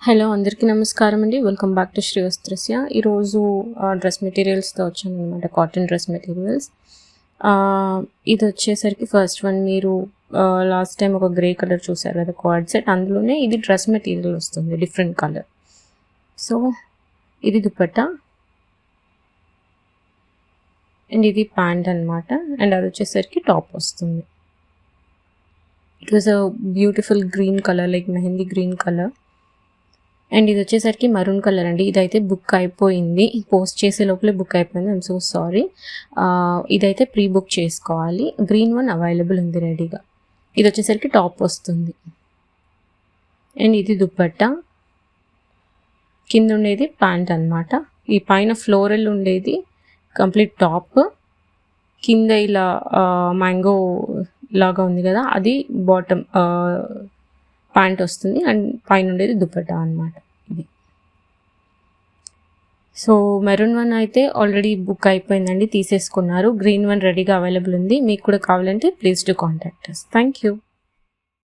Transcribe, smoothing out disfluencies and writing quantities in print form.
Hello అందరికీ నమస్కారం అండి. Welcome back to Sri Vastrasya. ఈరోజు డ్రెస్ మెటీరియల్స్తో వచ్చాను అనమాట, కాటన్ డ్రెస్ మెటీరియల్స్. ఇది వచ్చేసరికి ఫస్ట్ వన్ మీరు లాస్ట్ టైం ఒక గ్రే కలర్ చూసారు కదా, క్వాడ్ సెట్. అందులోనే ఇది డ్రెస్ మెటీరియల్ వస్తుంది, డిఫరెంట్ కలర్. సో ఇది దుపట్టా అండ్ ఇది ప్యాంట్ అనమాట. అండ్ అది వచ్చేసరికి టాప్ వస్తుంది. It was a beautiful green colour, like mehndi green colour. And ఇది వచ్చేసరికి మరూన్ కలర్ అండి. ఇదైతే బుక్ అయిపోయింది, పోస్ట్ చేసే లోపలే బుక్ అయిపోయింది. I'm so sorry. ఇదైతే ప్రీ బుక్ చేసుకోవాలి. గ్రీన్ వన్ అవైలబుల్ ఉంది రెడీగా. ఇది వచ్చేసరికి టాప్ వస్తుంది. అండ్ ఇది దుపట్టా, కింద ఉండేది ప్యాంట్ అనమాట. ఈ పైన ఫ్లోరల్ ఉండేది కంప్లీట్ టాప్, కింద ఇలా మ్యాంగో లాగా ఉంది కదా, అది బాటమ్ ప్యాంట్ వస్తుంది. అండ్ పైన ఉండేది దుపట్టా అనమాట. ఇది సో మెరూన్ వన్ అయితే ఆల్రెడీ బుక్ అయిపోయిందండి, తీసేసుకున్నారు. గ్రీన్ వన్ రెడీగా అవైలబుల్ ఉంది. మీకు కూడా కావాలంటే please to contact us. Thank you.